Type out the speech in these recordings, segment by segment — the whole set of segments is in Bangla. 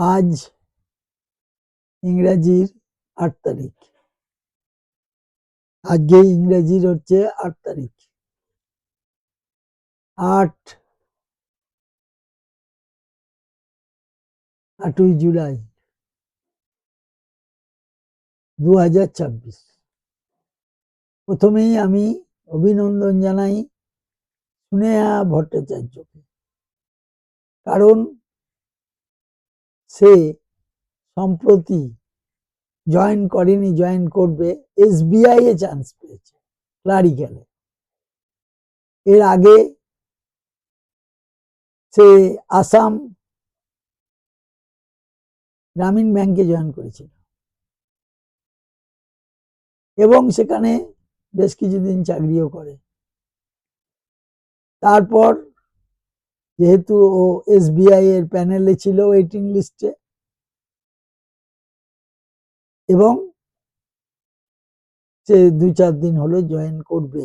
আজ ইংরেজির ৮ তারিখ। আজকে ইংরেজির হচ্ছে ৮ তারিখ। ৮ই জুলাই ২০২৬। প্রথমেই আমি অভিনন্দন জানাই স্নেহা ভট্টাচার্যকে, কারণ সে সম্প্রতি জয়েন করেনি, জয়েন করবে, SBI এ চান্স পেয়েছে ক্লারিক্যালে। এর আগে সে আসাম গ্রামীণ ব্যাংকে জয়েন করেছিল এবং সেখানে বেশ কিছুদিন চাকরিও করে। তারপর যেহেতু ও SBI এর প্যানেলে ছিল, ওয়েটিং লিস্টে, এবং সে ২-৪ দিন হলো জয়েন করবে,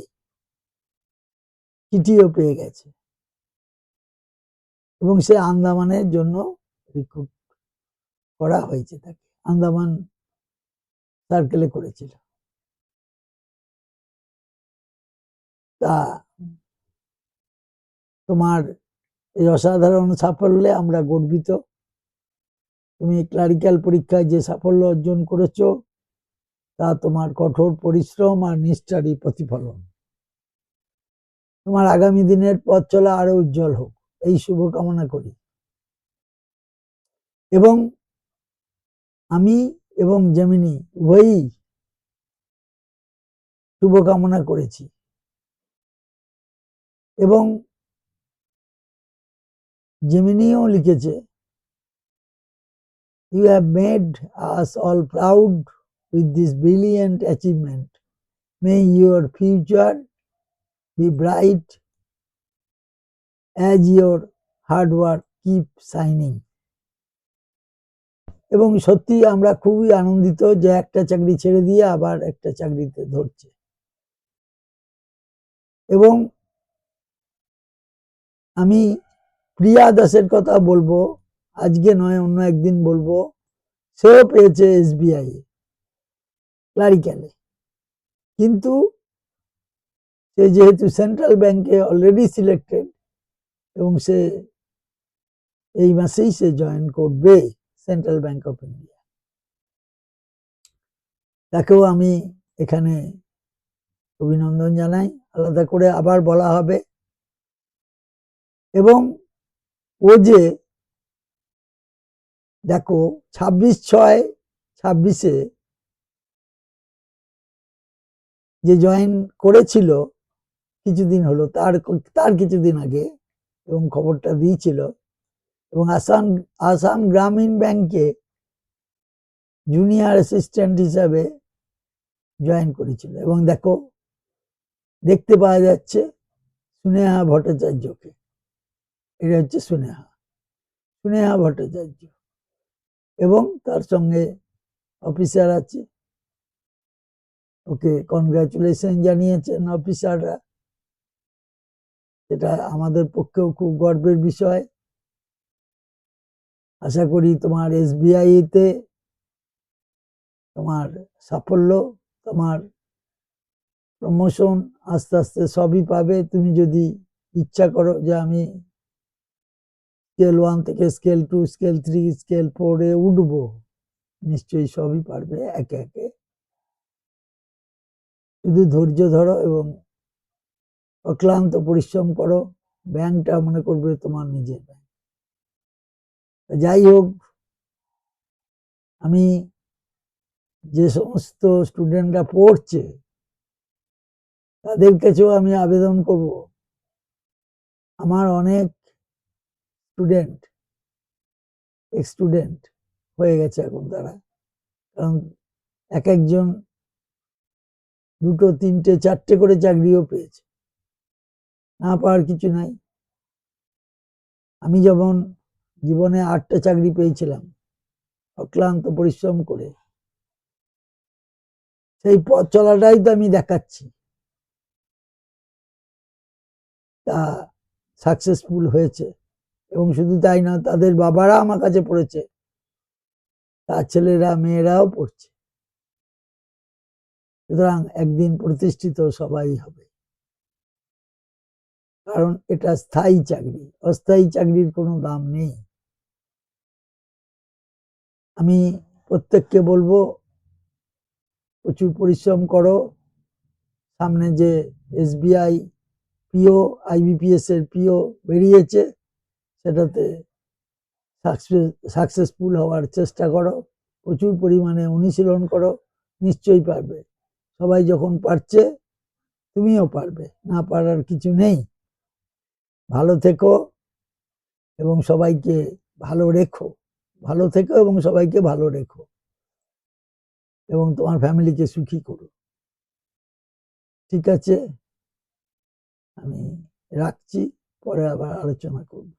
চিঠিও পেয়ে গেছে, এবং সে আন্দামানের জন্য রিক্রুট করা হয়েছে, তাকে আন্দামান সার্কেলে করেছিল। তা তোমার এই অসাধারণ সাফল্যে আমরা গর্বিত। তুমি ক্লারিক্যাল পরীক্ষায় যে সাফল্য অর্জন করেছো তা তোমার কঠোর পরিশ্রম আর নিষ্ঠারই প্রতিফলন। তোমার আগামী দিনের পথ চলা আরো উজ্জ্বল হোক, এই শুভকামনা করি। এবং আমি এবং জেমিনি উভয়ই শুভকামনা করেছি, এবং জেমিনিও লিখেছে, "You have made us all proud with this brilliant achievement. May your future be bright as your hard work keep shining." এবং সত্যি আমরা খুবই আনন্দিত যে একটা চাকরি ছেড়ে দিয়ে আবার একটা চাকরিতে ধরছে। এবং আমি প্রিয়া দাসের কথা বলবো, আজকে নয় অন্য একদিন বলবো। সেও পেয়েছে SBI এ ক্লারিক্যালে, কিন্তু সে যেহেতু সেন্ট্রাল ব্যাংকে অলরেডি সিলেক্টেড, এবং সে এই মাসেই সে জয়েন করবে সেন্ট্রাল ব্যাংক অফ ইন্ডিয়া। তাকেও আমি এখানে অভিনন্দন জানাই, আলাদা করে আবার বলা হবে। এবং ও যে দেখো 26/6/26 যে জয়েন করেছিল কিছুদিন হলো, তার কিছুদিন আগে, এবং খবরটা দিয়েছিল, এবং আসাম গ্রামীণ ব্যাংকে জুনিয়র অ্যাসিস্ট্যান্ট হিসাবে জয়েন করেছিল। এবং দেখো, দেখতে পাওয়া যাচ্ছে স্নেহা ভট্টাচার্যকে। এটা হচ্ছে স্নেহা ভট্টাচার্য, এবং তার সঙ্গে অফিসার আছে, ওকে কনগ্রাচুলেশন জানিয়েছেন অফিসাররা। এটা আমাদের পক্ষেও খুব গর্বের বিষয়। আশা করি তোমার SBI তে তোমার সাফল্য, তোমার প্রমোশন আস্তে আস্তে সবই পাবে। তুমি যদি ইচ্ছা করো যে আমি স্কেল 1 থেকে স্কেল 2, স্কেল 3, স্কেল 4 এ উঠবো, নিশ্চয়ই সবই পারবে একে একে। শুধু ধৈর্য ধরো এবং অক্লান্ত পরিশ্রম করো, ব্যাংকটা মনে করবে তোমার নিজের ব্যাংক। যাই হোক, আমি যে সমস্ত স্টুডেন্টরা পড়ছে তাদের কাছেও আমি আবেদন করব, আমার অনেক স্টুডেন্ট স্টুডেন্ট হয়ে গেছে এখন তারা, কারণ এক একজন 2, 3, 4টে করে চাকরিও পেয়েছে। না পাওয়ার কিছু নাই। আমি যখন জীবনে 8টা চাকরি পেয়েছিলাম অক্লান্ত পরিশ্রম করে, সেই পথ চলাটাই তো আমি দেখাচ্ছি। তা সাকসেসফুল হয়েছে, এবং শুধু তাই না, তাদের বাবারা আমার কাছে পড়েছে, তার ছেলেরা মেয়েরাও পড়ছে। সুতরাং একদিন প্রতিষ্ঠিত সবাই হবে, কারণ এটা স্থায়ী চাকরি, অস্থায়ী চাকরির কোনো দাম নেই। আমি প্রত্যেককে বলবো প্রচুর পরিশ্রম করো। সামনে যে SBI পিও, IBPS এর পিও বেরিয়েছে, সেটাতে সাকসেসফুল হওয়ার চেষ্টা করো, প্রচুর পরিমাণে অনুশীলন করো, নিশ্চয়ই পারবে। সবাই যখন পারছে তুমিও পারবে, না পারার কিছু নেই। ভালো থেকো এবং সবাইকে ভালো রেখো, ভালো থেকো এবং সবাইকে ভালো রেখো এবং তোমার ফ্যামিলিকে সুখী করো। ঠিক আছে, আমি রাখছি, পরে আবার আলোচনা করব।